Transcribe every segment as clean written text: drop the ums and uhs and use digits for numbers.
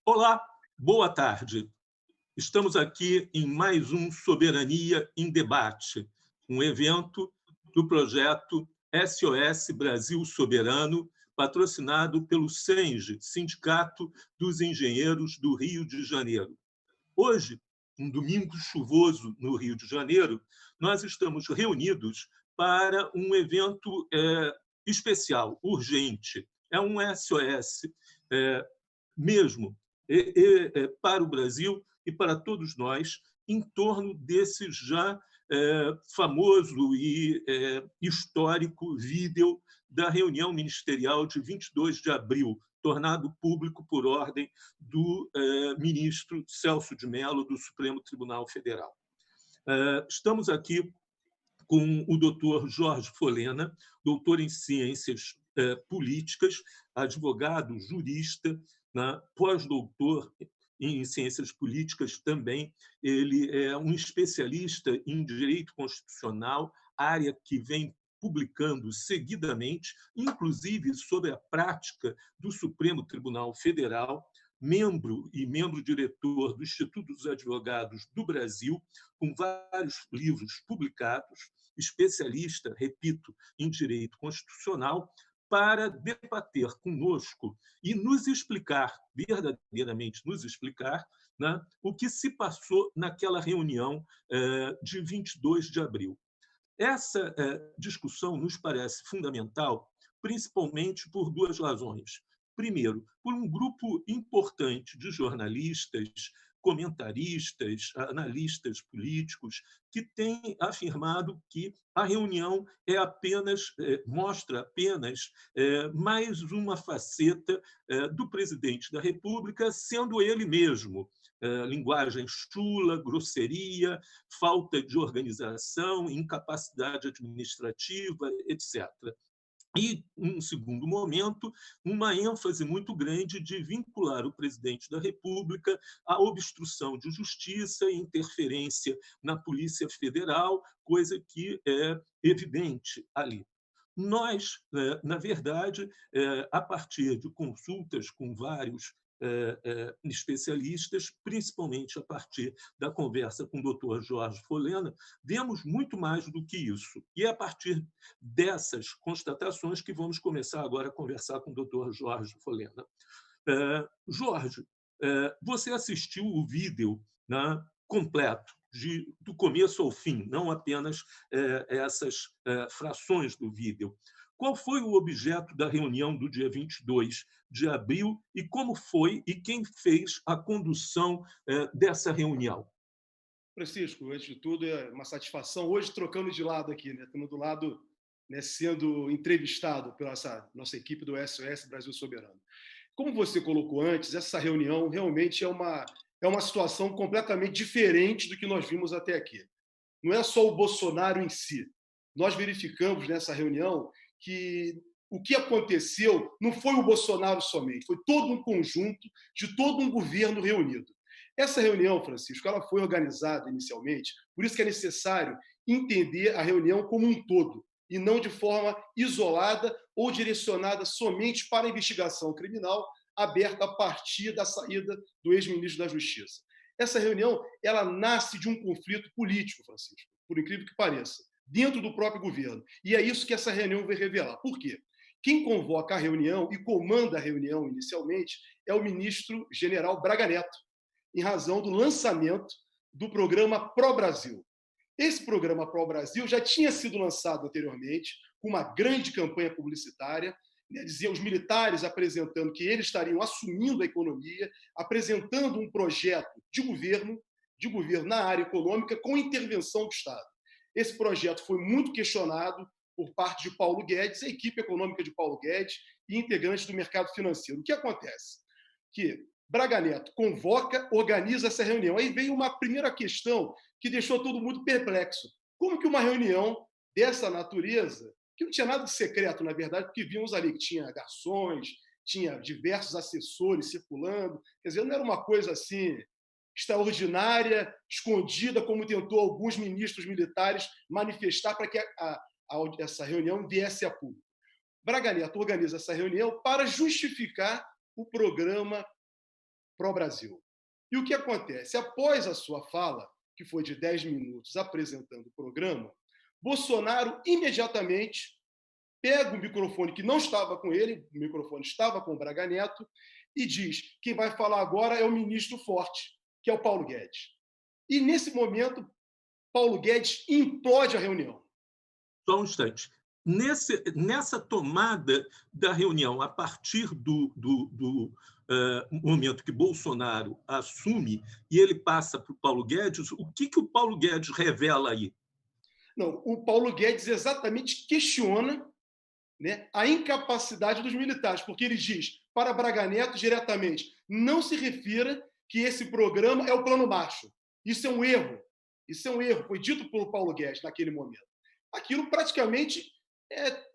Olá, boa tarde. Estamos aqui em mais um Soberania em Debate, um evento do projeto SOS Brasil Soberano, patrocinado pelo SENGE, Sindicato dos Engenheiros do Rio de Janeiro. Hoje, um domingo chuvoso no Rio de Janeiro, nós estamos reunidos para um evento especial, urgente. É um SOS mesmo para o Brasil e para todos nós, em torno desse já famoso e histórico vídeo da reunião ministerial de 22 de abril, tornado público por ordem do ministro Celso de Mello, do Supremo Tribunal Federal. Estamos aqui com o doutor Jorge Folena, doutor em ciências políticas, advogado, jurista, pós-doutor em ciências políticas também. Ele é um especialista em direito constitucional, área que vem publicando seguidamente, inclusive sobre a prática do Supremo Tribunal Federal, membro diretor do Instituto dos Advogados do Brasil, com vários livros publicados, especialista, repito, em direito constitucional, para debater conosco e nos explicar, verdadeiramente nos explicar, o que se passou naquela reunião de 22 de abril. Essa discussão nos parece fundamental, principalmente por duas razões. Primeiro, por um grupo importante de jornalistas, comentaristas, analistas políticos, que têm afirmado que a reunião mostra apenas mais uma faceta do presidente da República, sendo ele mesmo linguagem chula, grosseria, falta de organização, incapacidade administrativa, etc. E, em segundo momento, uma ênfase muito grande de vincular o presidente da República à obstrução de justiça e interferência na Polícia Federal, coisa que é evidente ali. Nós, na verdade, a partir de consultas com vários especialistas, principalmente a partir da conversa com o doutor Jorge Folena, vemos muito mais do que isso. E é a partir dessas constatações que vamos começar agora a conversar com o doutor Jorge Folena. Jorge, você assistiu o vídeo completo, do começo ao fim, não apenas essas frações do vídeo. Qual foi o objeto da reunião do dia 22 de abril e como foi e quem fez a condução dessa reunião? Francisco, antes de tudo, é uma satisfação hoje trocando de lado aqui, né? Estamos do lado, né, sendo entrevistado pela nossa equipe do SOS Brasil Soberano. Como você colocou antes, essa reunião realmente é uma situação completamente diferente do que nós vimos até aqui. Não é só o Bolsonaro em si. Nós verificamos nessa reunião que o que aconteceu não foi o Bolsonaro somente, foi todo um conjunto de todo um governo reunido. Essa reunião, Francisco, ela foi organizada inicialmente, por isso que é necessário entender a reunião como um todo, e não de forma isolada ou direcionada somente para a investigação criminal aberta a partir da saída do ex-ministro da Justiça. Essa reunião, ela nasce de um conflito político, Francisco, por incrível que pareça, dentro do próprio governo. E é isso que essa reunião vai revelar. Por quê? Quem convoca a reunião e comanda a reunião inicialmente é o ministro general Braga Neto, em razão do lançamento do programa Pro Brasil. Esse programa Pro Brasil já tinha sido lançado anteriormente, com uma grande campanha publicitária, né, diziam os militares apresentando que eles estariam assumindo a economia, apresentando um projeto de governo na área econômica com intervenção do Estado. Esse projeto foi muito questionado por parte de Paulo Guedes, a equipe econômica de Paulo Guedes e integrantes do mercado financeiro. O que acontece? Que Braga Neto convoca, organiza essa reunião. Aí veio uma primeira questão que deixou todo mundo perplexo. Como que uma reunião dessa natureza, que não tinha nada de secreto, na verdade, porque vimos ali que tinha garçons, tinha diversos assessores circulando, quer dizer, não era uma coisa assim extraordinária, escondida, como tentou alguns ministros militares manifestar para que essa reunião viesse a público. Braga Neto organiza essa reunião para justificar o programa pró-Brasil. E o que acontece? Após a sua fala, que foi de 10 minutos apresentando o programa, Bolsonaro imediatamente pega o microfone que não estava com ele, o microfone estava com o Braga Neto, e diz: quem vai falar agora é o ministro forte, que é o Paulo Guedes. E, nesse momento, Paulo Guedes implode a reunião. Só um instante. Nessa tomada da reunião, a partir do momento que Bolsonaro assume e ele passa para o Paulo Guedes, o que o Paulo Guedes revela aí? Não, o Paulo Guedes exatamente questiona, né, a incapacidade dos militares, porque ele diz para Braga Neto diretamente: não se refira que esse programa é o Plano Marshall. Isso é um erro. Isso é um erro. Foi dito pelo Paulo Guedes naquele momento. Aquilo praticamente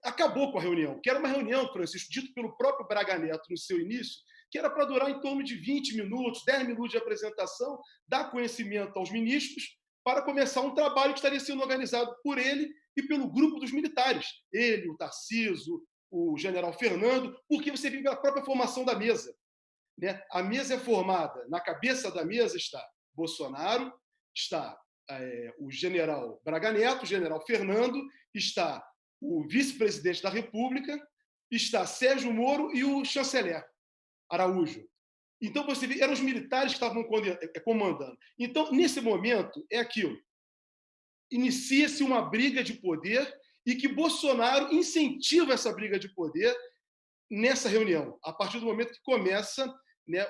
acabou com a reunião, que era uma reunião, Francisco, dito pelo próprio Braga Neto no seu início, que era para durar em torno de 20 minutos, 10 minutos de apresentação, dar conhecimento aos ministros, para começar um trabalho que estaria sendo organizado por ele e pelo grupo dos militares. Ele, o Tarcísio, o general Fernando, porque você vive a própria formação da mesa. Né? A mesa é formada, na cabeça da mesa está Bolsonaro, está o general Braga Neto, o general Fernando, está o vice-presidente da República, está Sérgio Moro e o chanceler Araújo. Então, você vê, eram os militares que estavam comandando. Então, nesse momento, é aquilo. Inicia-se uma briga de poder e que Bolsonaro incentiva essa briga de poder nessa reunião, a partir do momento que começa, né,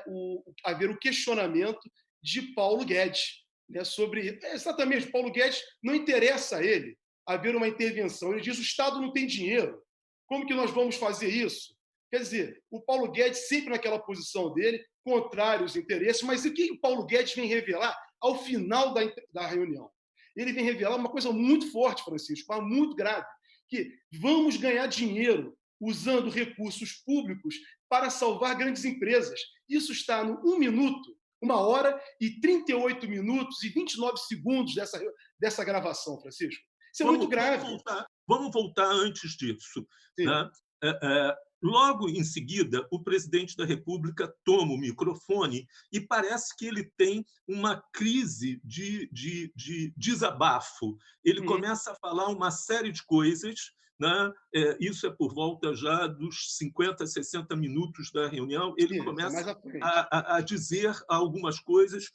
a haver o questionamento de Paulo Guedes, né, sobre exatamente, Paulo Guedes não interessa a ele haver uma intervenção. Ele diz: o Estado não tem dinheiro, como que nós vamos fazer isso? Quer dizer, o Paulo Guedes sempre naquela posição dele, contrário aos interesses, mas o que o Paulo Guedes vem revelar ao final da reunião? Ele vem revelar uma coisa muito forte, Francisco, mas muito grave, que vamos ganhar dinheiro usando recursos públicos para salvar grandes empresas. Isso está no 1 minuto, 1 hora e 38 minutos e 29 segundos dessa gravação, Francisco. Isso é muito grave. Vamos voltar antes disso. Né? Logo em seguida, o presidente da República toma o microfone e parece que ele tem uma crise de desabafo. Ele começa a falar uma série de coisas, né? Isso é por volta já dos 50, 60 minutos da reunião. Ele começa a dizer algumas coisas,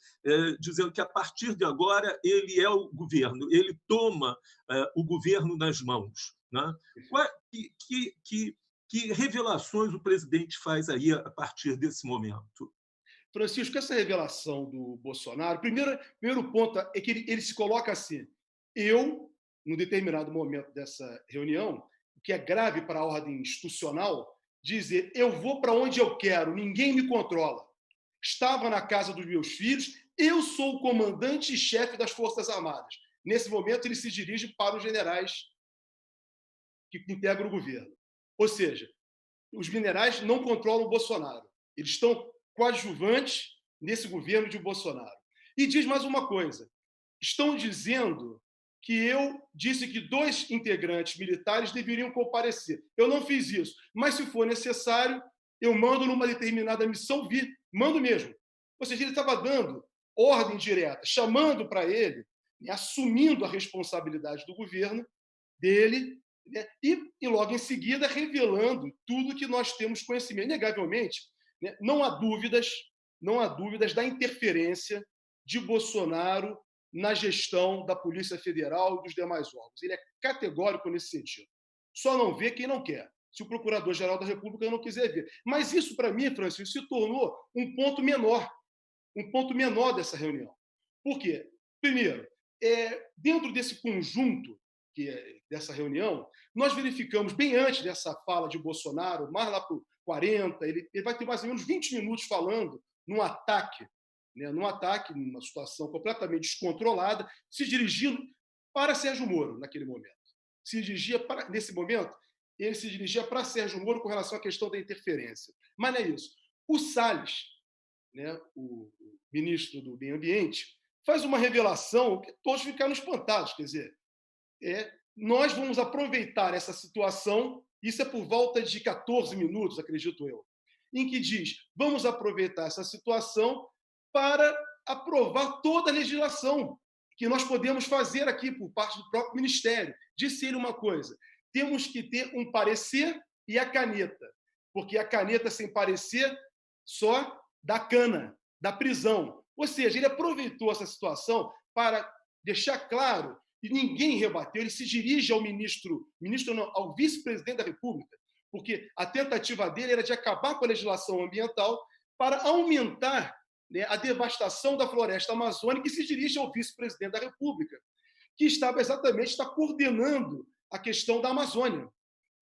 dizendo que, a partir de agora, ele é o governo, ele toma o governo nas mãos. Né? Que revelações o presidente faz aí a partir desse momento? Francisco, essa revelação do Bolsonaro, primeiro ponto é que ele se coloca assim: eu, num determinado momento dessa reunião, o que é grave para a ordem institucional, dizer: eu vou para onde eu quero, ninguém me controla. Estava na casa dos meus filhos, eu sou o comandante e chefe das Forças Armadas. Nesse momento, ele se dirige para os generais que integram o governo. Ou seja, os generais não controlam o Bolsonaro. Eles estão coadjuvantes nesse governo de Bolsonaro. E diz mais uma coisa: estão dizendo que eu disse que 2 integrantes militares deveriam comparecer. Eu não fiz isso, mas se for necessário, eu mando numa determinada missão vir, mando mesmo. Ou seja, ele estava dando ordem direta, chamando para ele, assumindo a responsabilidade do governo dele, né, e logo em seguida revelando tudo que nós temos conhecimento. Inegavelmente, né, não há dúvidas da interferência de Bolsonaro na gestão da Polícia Federal e dos demais órgãos. Ele é categórico nesse sentido. Só não vê quem não quer, se o Procurador-Geral da República não quiser ver. Mas isso, para mim, Francisco, se tornou um ponto menor dessa reunião. Por quê? Primeiro, dentro desse conjunto dessa reunião, nós verificamos, bem antes dessa fala de Bolsonaro, mais lá para 40, ele vai ter mais ou menos 20 minutos falando num ataque, numa situação completamente descontrolada, se dirigindo para Sérgio Moro, naquele momento. Nesse momento, ele se dirigia para Sérgio Moro com relação à questão da interferência. Mas não é isso. O Salles, né, o ministro do Meio Ambiente, faz uma revelação que todos ficaram espantados. Quer dizer, nós vamos aproveitar essa situação, isso é por volta de 14 minutos, acredito eu. em que diz: vamos aproveitar essa situação para aprovar toda a legislação que nós podemos fazer aqui por parte do próprio Ministério. Disse ele uma coisa: temos que ter um parecer e a caneta, porque a caneta sem parecer só dá cana, dá prisão. Ou seja, ele aproveitou essa situação para deixar claro, e ninguém rebateu, ele se dirige ao ao vice-presidente da República, porque a tentativa dele era de acabar com a legislação ambiental para aumentar, né, a devastação da floresta amazônica, e se dirige ao vice-presidente da República, que está coordenando a questão da Amazônia.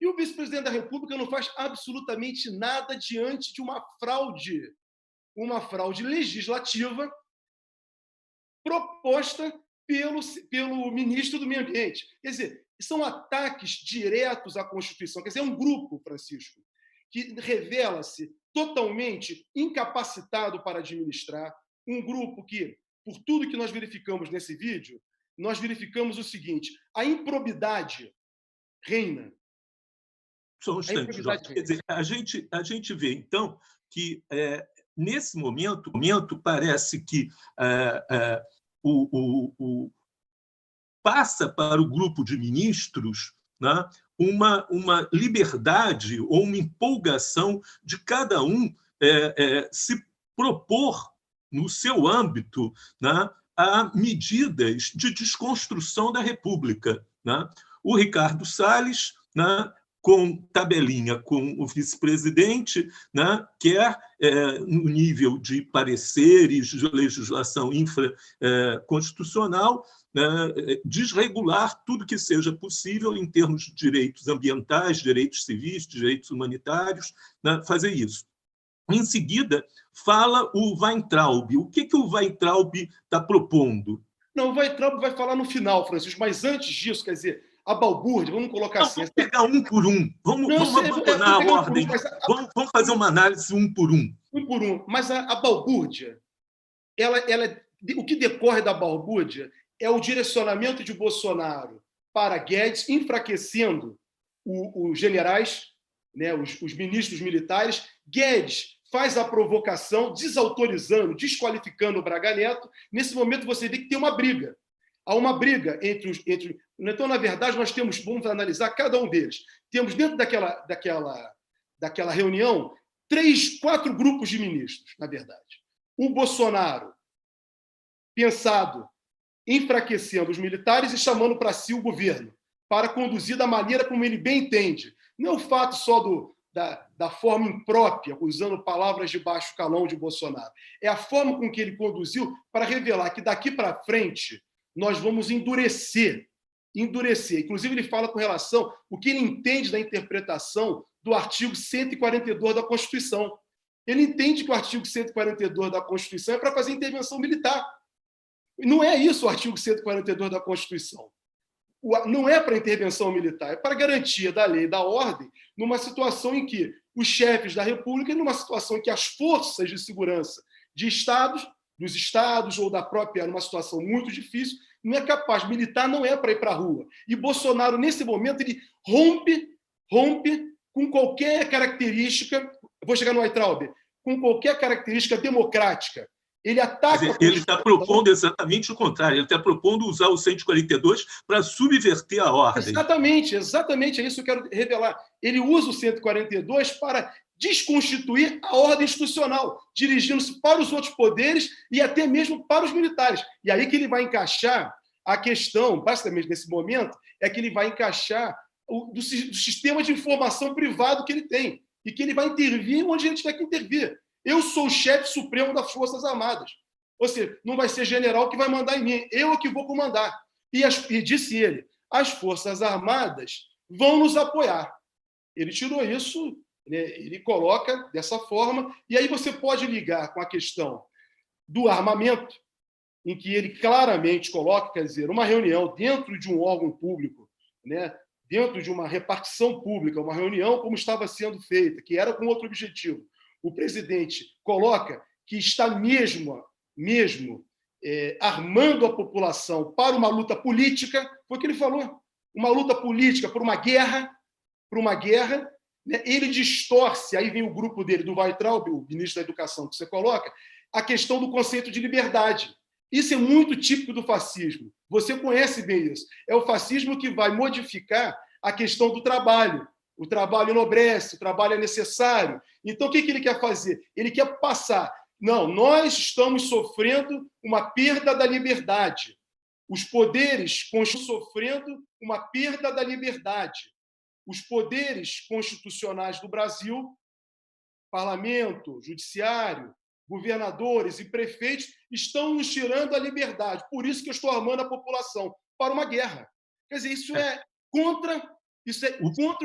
E o vice-presidente da República não faz absolutamente nada diante de uma fraude legislativa proposta pelo ministro do Meio Ambiente. Quer dizer, são ataques diretos à Constituição. Quer dizer, é um grupo, Francisco, que revela-se totalmente incapacitado para administrar, um grupo que, por tudo que nós verificamos nesse vídeo, nós verificamos o seguinte: a improbidade reina. Só um instante, Jorge. Quer dizer, a gente vê, então, que nesse momento parece que passa para o grupo de ministros, né, uma liberdade ou uma empolgação de cada um se propor, no seu âmbito, né, a medidas de desconstrução da República, né? O Ricardo Salles, né, com tabelinha com o vice-presidente, né, quer, no nível de pareceres de legislação infraconstitucional, desregular tudo que seja possível em termos de direitos ambientais, direitos civis, direitos humanitários, né, fazer isso. Em seguida, fala o Weintraub. O que o Weintraub está propondo? Não, o Weintraub vai falar no final, Francisco, mas antes disso, quer dizer, a balbúrdia, vamos colocar assim... Vamos pegar um por um. Vamos abandonar a ordem. Vamos fazer uma análise um por um. Um por um. Mas a balbúrdia, o que decorre da balbúrdia é o direcionamento de Bolsonaro para Guedes, enfraquecendo os generais, né, os ministros militares. Guedes faz a provocação, desautorizando, desqualificando o Braga Neto. Nesse momento, você vê que tem uma briga. Há uma briga entre... Então, na verdade, vamos analisar cada um deles. Temos, dentro daquela reunião, 3, 4 grupos de ministros, na verdade. O Bolsonaro, pensado, enfraquecendo os militares e chamando para si o governo, para conduzir da maneira como ele bem entende. Não é o fato só da forma imprópria, usando palavras de baixo calão de Bolsonaro. É a forma com que ele conduziu para revelar que daqui para frente nós vamos endurecer. Inclusive, ele fala com relação ao que ele entende da interpretação do artigo 142 da Constituição. Ele entende que o artigo 142 da Constituição é para fazer intervenção militar. Não é isso o artigo 142 da Constituição. Não é para intervenção militar, é para garantia da lei e da ordem numa situação em que os chefes da República, numa situação em que as forças de segurança dos estados ou da própria, numa situação muito difícil, não é capaz. Militar não é para ir para a rua. E Bolsonaro, nesse momento, ele rompe com qualquer característica, vou chegar no Weintraub, com qualquer característica democrática. Ele ataca... Ele está propondo exatamente o contrário. Ele está propondo usar o 142 para subverter a ordem. Exatamente, é isso que eu quero revelar. Ele usa o 142 para desconstituir a ordem institucional, dirigindo-se para os outros poderes e até mesmo para os militares. E aí que ele vai encaixar a questão, basicamente nesse momento, é que ele vai encaixar do sistema de informação privado que ele tem e que ele vai intervir onde ele tiver que intervir. Eu sou o chefe supremo das Forças Armadas. Ou seja, não vai ser general que vai mandar em mim, eu é que vou comandar. E disse ele, as Forças Armadas vão nos apoiar. Ele tirou isso, né, ele coloca dessa forma, e aí você pode ligar com a questão do armamento, em que ele claramente coloca, quer dizer, uma reunião dentro de um órgão público, né, dentro de uma repartição pública, uma reunião como estava sendo feita, que era com outro objetivo. O presidente coloca que está mesmo armando a população para uma luta política, foi o que ele falou, uma luta política por uma guerra, né, ele distorce, aí vem o grupo dele, do Weintraub, o ministro da Educação, que você coloca, a questão do conceito de liberdade. Isso é muito típico do fascismo. Você conhece bem isso. É o fascismo que vai modificar a questão do trabalho. O trabalho enobrece, o trabalho é necessário. Então, o que ele quer fazer? Ele quer passar. Não, nós estamos sofrendo uma perda da liberdade. Os poderes estão sofrendo uma perda da liberdade. Os poderes constitucionais do Brasil, parlamento, judiciário, governadores e prefeitos, estão nos tirando a liberdade. Por isso que eu estou armando a população para uma guerra. Quer dizer, isso é contra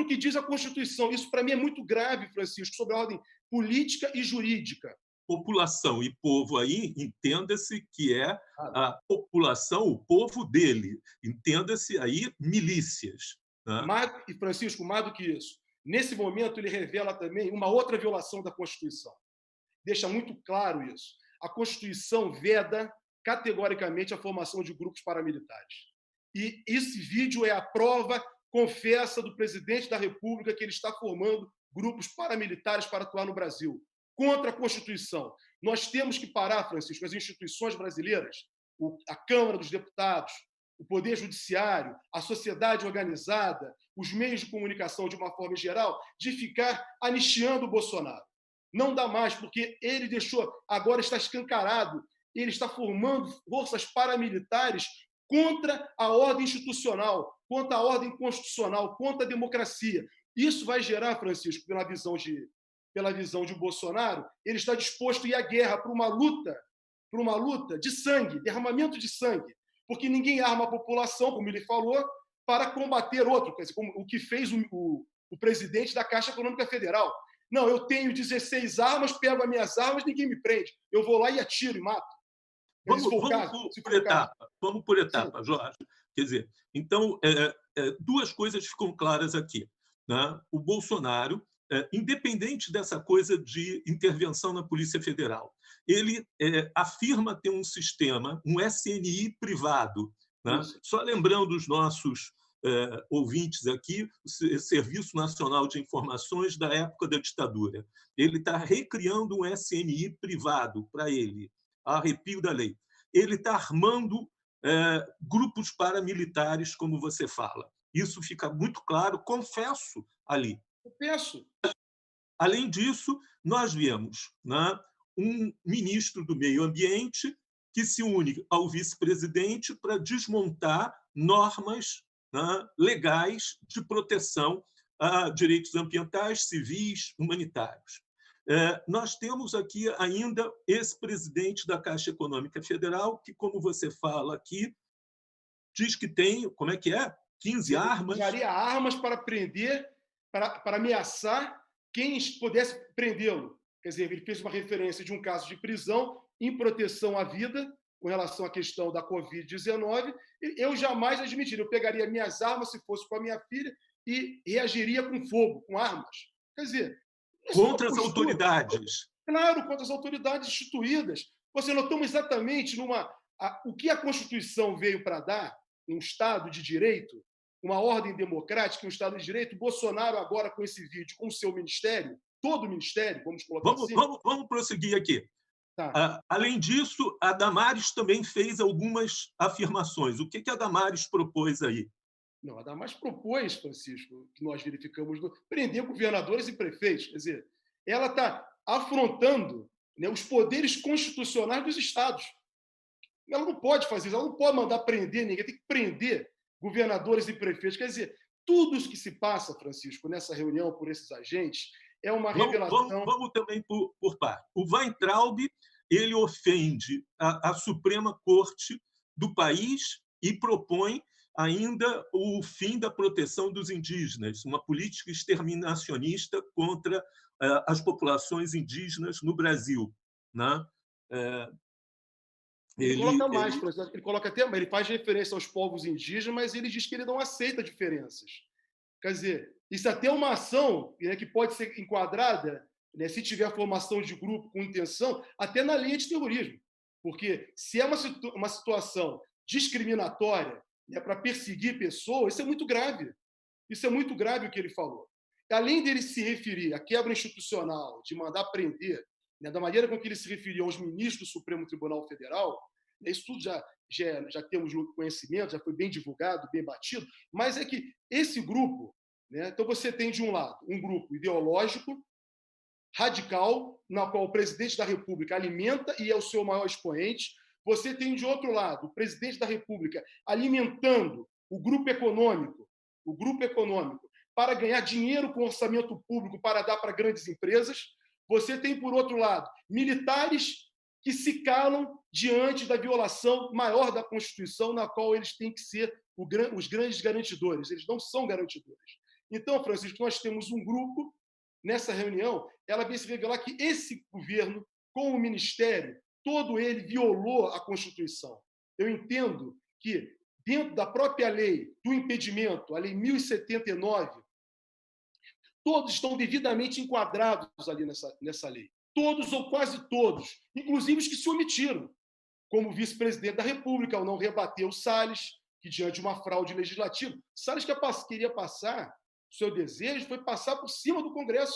o que diz a Constituição. Isso, para mim, é muito grave, Francisco, sobre a ordem política e jurídica. População e povo aí, entenda-se que é a população, o povo dele. Entenda-se aí milícias. Né? E, Francisco, mais do que isso, nesse momento ele revela também uma outra violação da Constituição. Deixa muito claro isso. A Constituição veda categoricamente a formação de grupos paramilitares. E esse vídeo é a prova confessa do presidente da República que ele está formando grupos paramilitares para atuar no Brasil, contra a Constituição. Nós temos que parar, Francisco, as instituições brasileiras, a Câmara dos Deputados, o Poder Judiciário, a sociedade organizada, os meios de comunicação de uma forma geral, de ficar anistiando o Bolsonaro. Não dá mais, porque ele deixou, agora está escancarado, ele está formando forças paramilitares contra a ordem institucional, contra a ordem constitucional, contra a democracia. Isso vai gerar, Francisco, pela visão de Bolsonaro, ele está disposto a ir à guerra para uma luta de sangue, derramamento de sangue, porque ninguém arma a população, como ele falou, para combater outro, quer dizer, como o que fez o presidente da Caixa Econômica Federal. Não, eu tenho 16 armas, pego as minhas armas, ninguém me prende. Eu vou lá e atiro e mato. Vamos por etapa, Jorge. Quer dizer, então, duas coisas ficam claras aqui. Né? O Bolsonaro, independente dessa coisa de intervenção na Polícia Federal, ele afirma ter um sistema, um SNI privado. Né? Só lembrando os nossos ouvintes aqui, o Serviço Nacional de Informações da época da ditadura. Ele está recriando um SNI privado para ele, a arrepio da lei. Ele está armando grupos paramilitares, como você fala. Isso fica muito claro, confesso ali. Confesso. Além disso, nós vemos, né, um ministro do Meio Ambiente que se une ao vice-presidente para desmontar normas, né, legais de proteção a direitos ambientais, civis, humanitários. Nós temos aqui ainda ex-presidente da Caixa Econômica Federal, que, como você fala aqui, diz que tem, como é que é? 15 armas. Usaria armas para prender, para ameaçar quem pudesse prendê-lo. Quer dizer, ele fez uma referência de um caso de prisão em proteção à vida, com relação à questão da Covid-19. Eu jamais admitiria. Eu pegaria minhas armas, se fosse com a minha filha, e reagiria com fogo, com armas. Quer dizer, contra as autoridades. Claro, contra as autoridades instituídas. Você notamos exatamente o que a Constituição veio para dar, um Estado de direito, uma ordem democrática, um Estado de direito. Bolsonaro, agora, com esse vídeo, com o seu ministério, todo o ministério, vamos colocar assim. Vamos prosseguir aqui. Tá. Além disso, a Damares também fez algumas afirmações. O que a Damares propôs aí? Não, a Damares propôs, Francisco, que nós verificamos, prender governadores e prefeitos. Quer dizer, ela está afrontando, né, os poderes constitucionais dos estados. Ela não pode fazer isso, ela não pode mandar prender ninguém, tem que prender governadores e prefeitos. Quer dizer, tudo isso que se passa, Francisco, nessa reunião por esses agentes, é uma revelação... Vamos também por parte. O Weintraub, ele ofende a Suprema Corte do país e propõe ainda o fim da proteção dos indígenas, uma política exterminacionista contra as populações indígenas no Brasil. Né? Ele coloca mais, por exemplo, ele faz referência aos povos indígenas, mas ele diz que ele não aceita diferenças. Quer dizer, isso até é uma ação, né, que pode ser enquadrada, né, se tiver formação de grupo com intenção, até na linha de terrorismo. Porque se é uma situação discriminatória, né, para perseguir pessoas, isso é muito grave. Isso é muito grave o que ele falou. além dele se referir à quebra institucional, de mandar prender, né, da maneira com que ele se referiu aos ministros do Supremo Tribunal Federal, né, isso tudo já temos conhecimento, já foi bem divulgado, bem batido, mas é que esse grupo, né, então você tem, de um lado, um grupo ideológico, radical, na qual o presidente da República alimenta e é o seu maior expoente. Você tem, de outro lado, o presidente da República alimentando o grupo econômico, para ganhar dinheiro com orçamento público para dar para grandes empresas. Você tem, por outro lado, militares que se calam diante da violação maior da Constituição, na qual eles têm que ser os grandes garantidores. Eles não são garantidores. Então, Francisco, nós temos um grupo. Nessa reunião, ela veio se revelar que esse governo, com o ministério, todo ele violou a Constituição. Eu entendo que, dentro da própria lei do impedimento, a Lei 1079, todos estão devidamente enquadrados ali nessa lei. Todos ou quase todos, inclusive os que se omitiram, como o vice-presidente da República, ao não rebater o Salles, que, diante de uma fraude legislativa, Salles queria passar. O seu desejo foi passar por cima do Congresso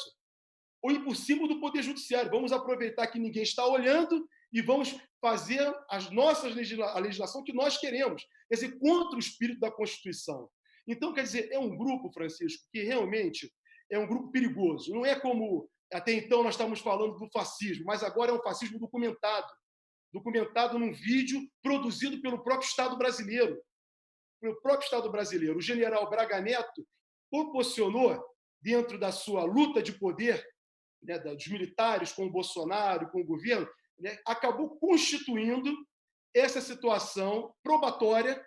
ou ir por cima do Poder Judiciário. Vamos aproveitar que ninguém está olhando e vamos fazer a legislação que nós queremos, quer dizer, contra o espírito da Constituição. Então, quer dizer, é um grupo, Francisco, que realmente é um grupo perigoso. Não é como, até então, nós estávamos falando do fascismo, mas agora é um fascismo documentado num vídeo produzido pelo próprio Estado brasileiro. O general Braga Neto proporcionou, dentro da sua luta de poder, né, dos militares com o Bolsonaro, com o governo, né, acabou constituindo essa situação probatória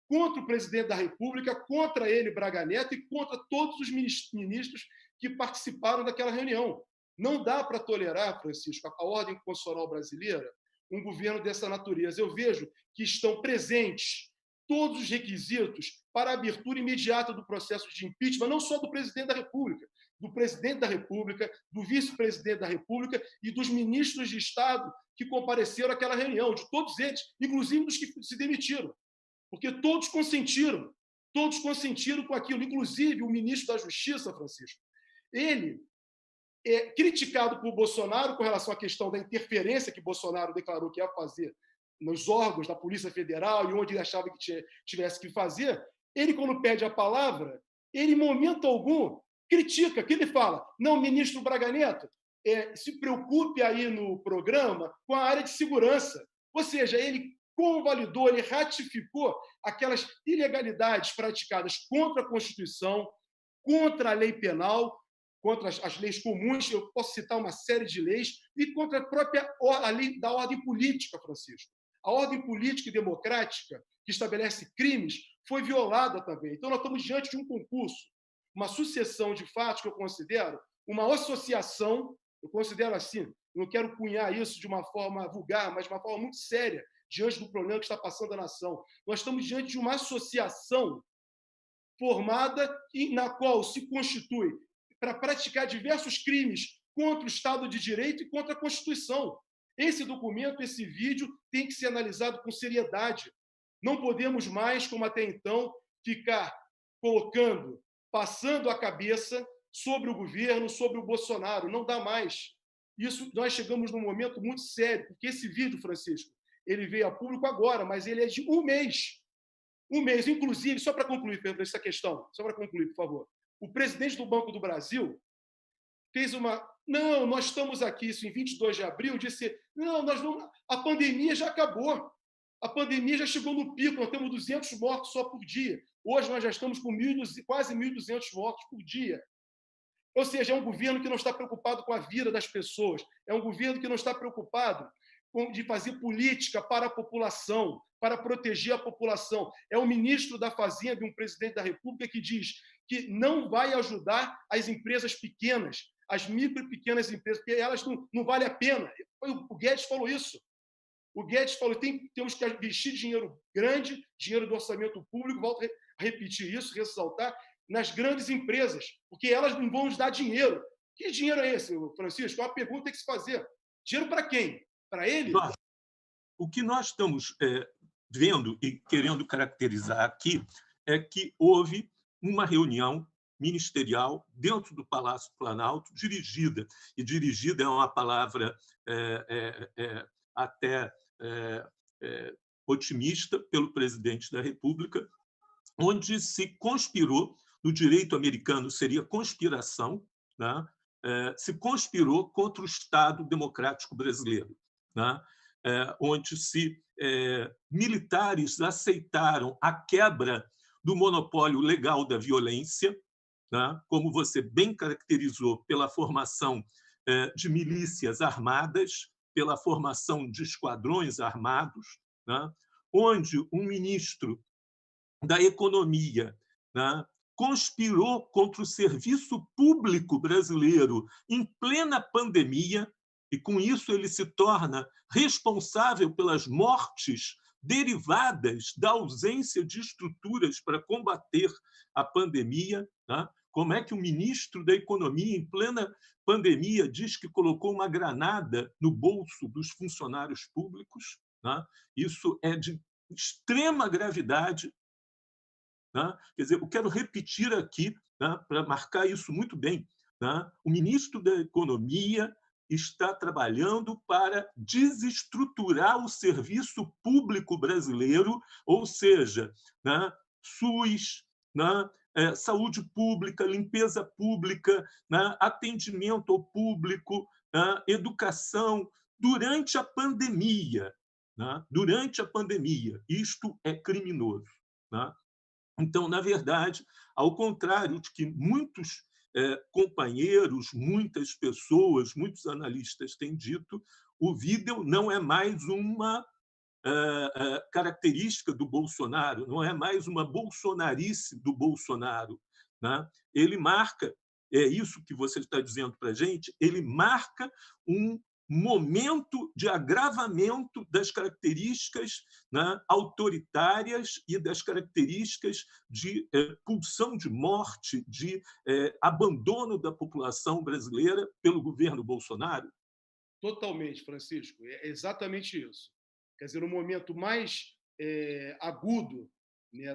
contra o presidente da República, contra ele, Braga Neto, e contra todos os ministros que participaram daquela reunião. Não dá para tolerar, Francisco, a ordem constitucional brasileira, um governo dessa natureza. Eu vejo que estão presentes todos os requisitos para a abertura imediata do processo de impeachment, não só do presidente da República, do vice-presidente da República e dos ministros de Estado que compareceram àquela reunião, de todos eles, inclusive dos que se demitiram, porque todos consentiram com aquilo, inclusive o ministro da Justiça, Francisco. Ele é criticado por Bolsonaro com relação à questão da interferência que Bolsonaro declarou que ia fazer nos órgãos da Polícia Federal e onde ele achava que tivesse que fazer. Ele, quando pede a palavra, ele, em momento algum, critica, que ele fala, não, ministro Braga Neto, se preocupe aí no programa com a área de segurança. Ou seja, ele convalidou, ele ratificou aquelas ilegalidades praticadas contra a Constituição, contra a lei penal, contra as leis comuns, eu posso citar uma série de leis, e contra a própria a lei da ordem política, Francisco. A ordem política e democrática, que estabelece crimes, foi violada também. Então, nós estamos diante de um concurso, uma sucessão de fatos que eu considero uma associação, eu considero assim, não quero cunhar isso de uma forma vulgar, mas de uma forma muito séria, diante do problema que está passando a nação. Nós estamos diante de uma associação formada na qual se constitui para praticar diversos crimes contra o Estado de Direito e contra a Constituição. Esse documento, esse vídeo, tem que ser analisado com seriedade. Não podemos mais, como até então, ficar passando a cabeça sobre o governo, sobre o Bolsonaro. Não dá mais. Nós chegamos num momento muito sério, porque esse vídeo, Francisco, ele veio a público agora, mas ele é de um mês. Um mês, inclusive, só para concluir essa questão, só para concluir, por favor. O presidente do Banco do Brasil fez uma... Não, nós estamos aqui, isso em 22 de abril, disse, não, a pandemia já acabou. A pandemia já chegou no pico, nós temos 200 mortos só por dia. Hoje nós já estamos com quase 1.200 mortos por dia. Ou seja, é um governo que não está preocupado com a vida das pessoas, é um governo que não está preocupado de fazer política para a população, para proteger a população. É o ministro da Fazenda, um presidente da República, que diz que não vai ajudar as empresas pequenas, as micro e pequenas empresas, porque elas não valem a pena. O Guedes falou isso. O Guedes falou que temos que investir dinheiro grande, dinheiro do orçamento público, volto a repetir isso, ressaltar, nas grandes empresas, porque elas não vão nos dar dinheiro. Que dinheiro é esse, Francisco? É uma pergunta que tem que se fazer. Dinheiro para quem? Para ele? O que nós estamos vendo e querendo caracterizar aqui é que houve uma reunião ministerial dentro do Palácio Planalto, dirigida, e dirigida é uma palavra até otimista, pelo presidente da República, onde se conspirou, no direito americano seria conspiração, né? Se conspirou contra o Estado democrático brasileiro, né? Onde militares aceitaram a quebra do monopólio legal da violência, né? Como você bem caracterizou, pela formação de milícias armadas, pela formação de esquadrões armados, né? Onde um ministro da Economia, né, conspirou contra o serviço público brasileiro em plena pandemia, e com isso ele se torna responsável pelas mortes derivadas da ausência de estruturas para combater a pandemia. Né? Como é que o ministro da Economia, em plena pandemia, diz que colocou uma granada no bolso dos funcionários públicos? Né? Isso é de extrema gravidade. Né? Quer dizer, eu quero repetir aqui, né, para marcar isso muito bem, né? O ministro da Economia está trabalhando para desestruturar o serviço público brasileiro, ou seja, né, SUS, né, saúde pública, limpeza pública, né, atendimento ao público, né, educação, durante a pandemia. Né? Durante a pandemia. Isto é criminoso. Né? Então, na verdade, ao contrário de que muitos companheiros, muitas pessoas, muitos analistas têm dito, o vídeo não é mais uma característica do Bolsonaro, não é mais uma bolsonarice do Bolsonaro. Né? Ele marca, é isso que você está dizendo para a gente, ele marca um momento de agravamento das características, né, autoritárias e das características de pulsão de morte, de abandono da população brasileira pelo governo Bolsonaro? Totalmente, Francisco. É exatamente isso. Quer dizer, no momento mais agudo, né,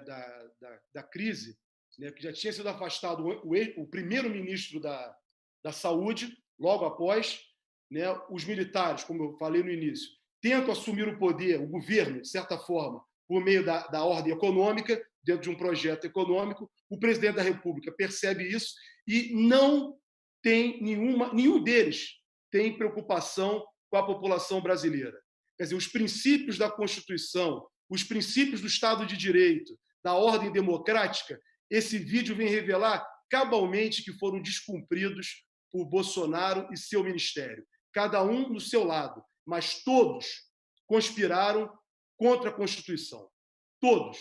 da crise, né, que já tinha sido afastado o primeiro-ministro da Saúde, logo após, né, os militares, como eu falei no início, tentam assumir o poder, o governo, de certa forma, por meio da ordem econômica, dentro de um projeto econômico. O presidente da República percebe isso e não tem nenhum deles tem preocupação com a população brasileira. Quer dizer, os princípios da Constituição, os princípios do Estado de Direito, da ordem democrática, esse vídeo vem revelar cabalmente que foram descumpridos por Bolsonaro e seu ministério. Cada um no seu lado, mas todos conspiraram contra a Constituição. Todos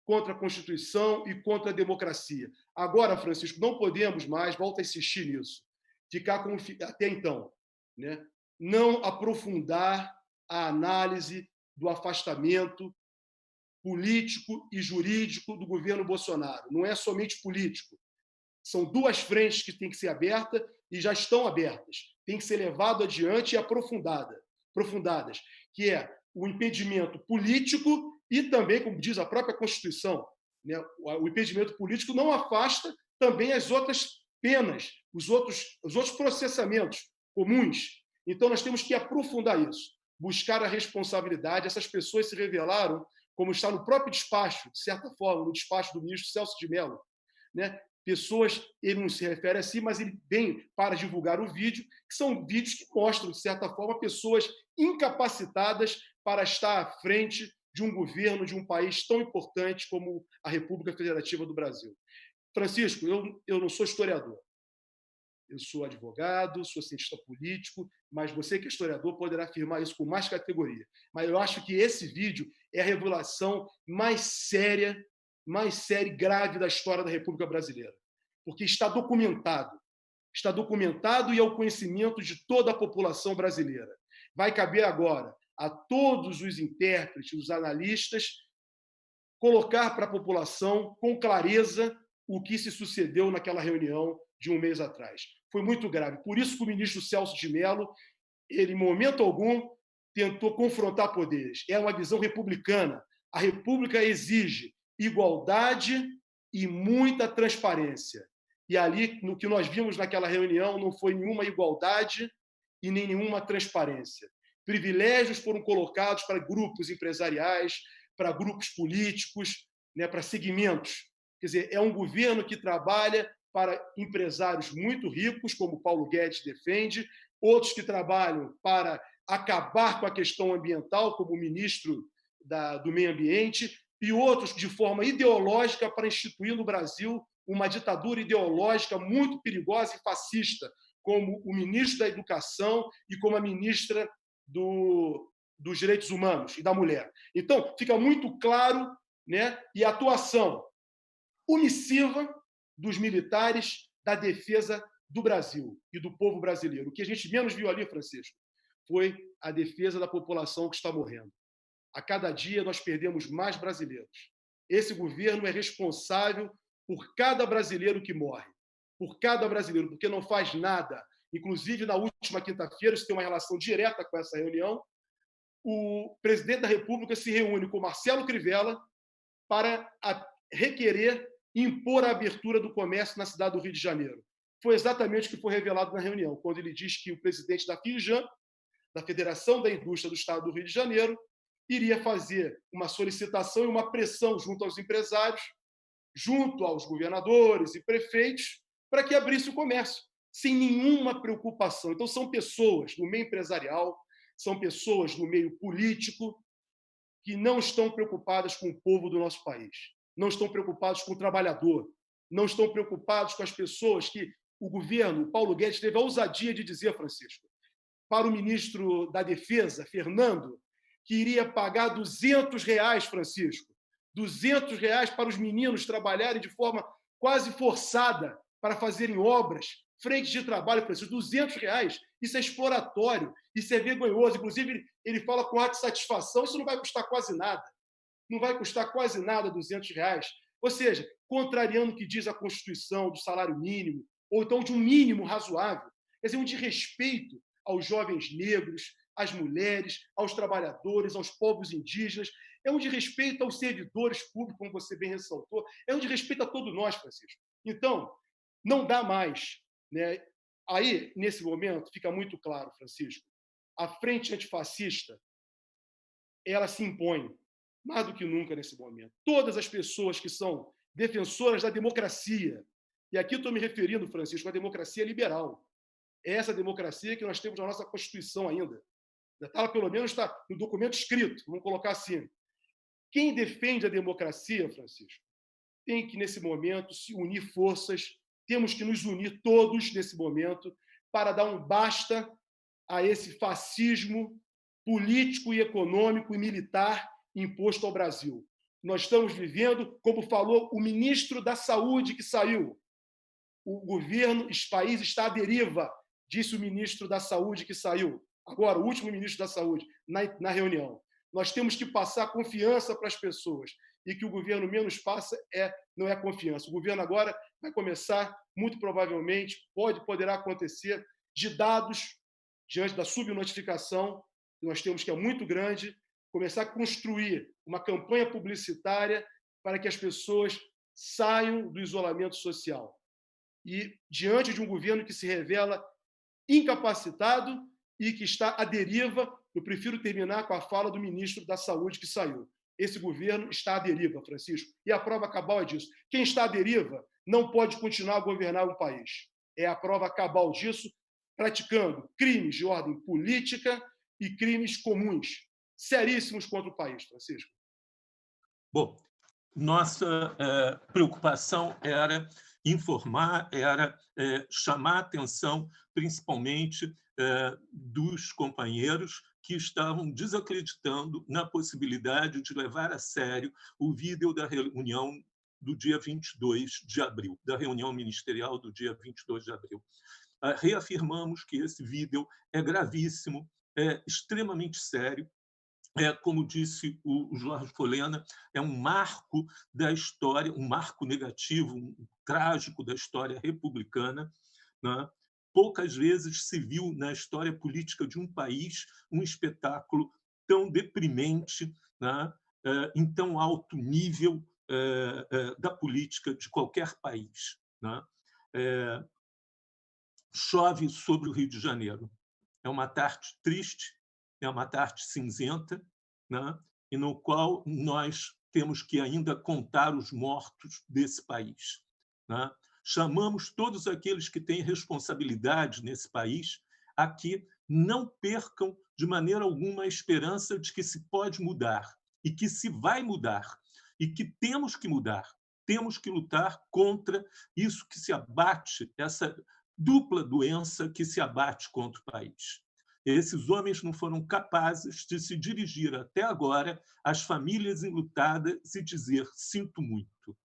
contra a Constituição e contra a democracia. Agora, Francisco, não podemos mais, volto a insistir nisso, ficar como até então, né? Não aprofundar a análise do afastamento político e jurídico do governo Bolsonaro. Não é somente político. São duas frentes que têm que ser abertas e já estão abertas. Tem que ser levado adiante e aprofundadas, que é o impedimento político e também, como diz a própria Constituição, né, o impedimento político não afasta também as outras penas, os outros processamentos comuns. Então, nós temos que aprofundar isso, buscar a responsabilidade. Essas pessoas se revelaram, como está no próprio despacho, de certa forma, no despacho do ministro Celso de Mello, né? Pessoas, ele não se refere a si, mas ele vem para divulgar o vídeo, que são vídeos que mostram, de certa forma, pessoas incapacitadas para estar à frente de um governo de um país tão importante como a República Federativa do Brasil. Francisco, eu não sou historiador. Eu sou advogado, sou cientista político, mas você que é historiador poderá afirmar isso com mais categoria. Mas eu acho que esse vídeo é a revelação mais séria e grave da história da República Brasileira, porque está documentado e é o conhecimento de toda a população brasileira. Vai caber agora a todos os intérpretes, os analistas, colocar para a população com clareza o que se sucedeu naquela reunião de um mês atrás. Foi muito grave. Por isso que o ministro Celso de Mello, ele, em momento algum, tentou confrontar poderes. É uma visão republicana. A República exige igualdade e muita transparência. E ali, no que nós vimos naquela reunião, não foi nenhuma igualdade e nem nenhuma transparência. Privilégios foram colocados para grupos empresariais, para grupos políticos, né, para segmentos. Quer dizer, é um governo que trabalha para empresários muito ricos, como Paulo Guedes defende, outros que trabalham para acabar com a questão ambiental, como o ministro do Meio Ambiente, e outros de forma ideológica para instituir no Brasil uma ditadura ideológica muito perigosa e fascista, como o ministro da Educação e como a ministra dos Direitos Humanos e da Mulher. Então, fica muito claro, né, e a atuação omissiva dos militares da defesa do Brasil e do povo brasileiro. O que a gente menos viu ali, Francisco, foi a defesa da população que está morrendo. A cada dia nós perdemos mais brasileiros. Esse governo é responsável por cada brasileiro que morre, por cada brasileiro, porque não faz nada. Inclusive, na última quinta-feira, isso tem uma relação direta com essa reunião, o presidente da República se reúne com Marcelo Crivella para requerer impor a abertura do comércio na cidade do Rio de Janeiro. Foi exatamente o que foi revelado na reunião, quando ele diz que o presidente da FIJAN, da Federação da Indústria do Estado do Rio de Janeiro, iria fazer uma solicitação e uma pressão junto aos empresários, junto aos governadores e prefeitos, para que abrisse o comércio, sem nenhuma preocupação. Então, são pessoas no meio empresarial, são pessoas no meio político, que não estão preocupadas com o povo do nosso país, não estão preocupados com o trabalhador, não estão preocupados com as pessoas que o governo, o Paulo Guedes, teve a ousadia de dizer, Francisco, para o ministro da Defesa, Fernando, que iria pagar R$200, Francisco, R$200 para os meninos trabalharem de forma quase forçada para fazerem obras, frentes de trabalho, Francisco, R$200. Isso é exploratório, isso é vergonhoso. Inclusive, ele fala com ar de satisfação, isso não vai custar quase nada. Não vai custar quase nada R$200. Ou seja, contrariando o que diz a Constituição do salário mínimo, ou então de um mínimo razoável. Quer dizer, um desrespeito aos jovens negros, às mulheres, aos trabalhadores, aos povos indígenas, é um desrespeito aos servidores públicos, como você bem ressaltou, é um desrespeito a todos nós, Francisco. Então, não dá mais, né? Aí, nesse momento, fica muito claro, Francisco, a frente antifascista, ela se impõe mais do que nunca nesse momento. Todas as pessoas que são defensoras da democracia, e aqui estou me referindo, Francisco, à democracia liberal, é essa democracia que nós temos na nossa Constituição ainda. Ela, pelo menos, está no documento escrito, vamos colocar assim. Quem defende a democracia, Francisco, tem que, nesse momento, se unir forças, temos que nos unir todos nesse momento para dar um basta a esse fascismo político e econômico e militar imposto ao Brasil. Nós estamos vivendo, como falou o ministro da Saúde que saiu, o governo, esse país está à deriva, disse o ministro da Saúde que saiu, agora, o último ministro da Saúde, na reunião. Nós temos que passar confiança para as pessoas, e que o governo menos passa não é confiança. O governo agora vai começar, muito provavelmente, poderá acontecer, de dados, diante da subnotificação, que nós temos, que é muito grande, começar a construir uma campanha publicitária para que as pessoas saiam do isolamento social. E, diante de um governo que se revela incapacitado e que está à deriva, eu prefiro terminar com a fala do ministro da Saúde que saiu. Esse governo está à deriva, Francisco, e a prova cabal é disso. Quem está à deriva não pode continuar a governar um país. É a prova cabal disso, praticando crimes de ordem política e crimes comuns, seríssimos contra o país, Francisco. Bom, nossa preocupação era informar, era chamar a atenção, principalmente dos companheiros que estavam desacreditando na possibilidade de levar a sério o vídeo da reunião do dia 22 de abril, da reunião ministerial do dia 22 de abril. Reafirmamos que esse vídeo é gravíssimo, é extremamente sério, como disse o Jorge Folena, é um marco da história, um marco negativo, um trágico da história republicana, né? Poucas vezes se viu na história política de um país um espetáculo tão deprimente, né? Em tão alto nível da política de qualquer país, né? chove sobre o Rio de Janeiro. É uma tarde triste, é uma tarde cinzenta, né? E no qual nós temos que ainda contar os mortos desse país, né? Chamamos todos aqueles que têm responsabilidade nesse país a que não percam de maneira alguma a esperança de que se pode mudar e que se vai mudar e que temos que mudar. Temos que lutar contra isso que se abate, essa dupla doença que se abate contra o país. Esses homens não foram capazes de se dirigir até agora às famílias enlutadas e dizer: sinto muito.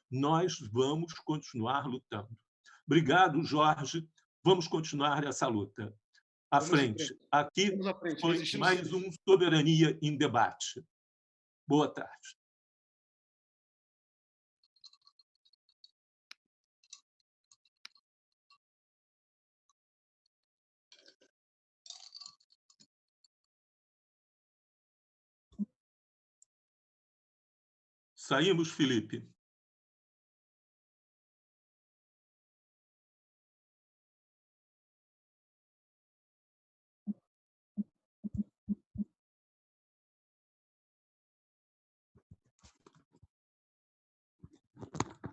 Nós vamos continuar lutando. Obrigado, Jorge. Vamos continuar essa luta. À frente. Aqui foi mais um Soberania em Debate. Boa tarde. Saímos, Felipe.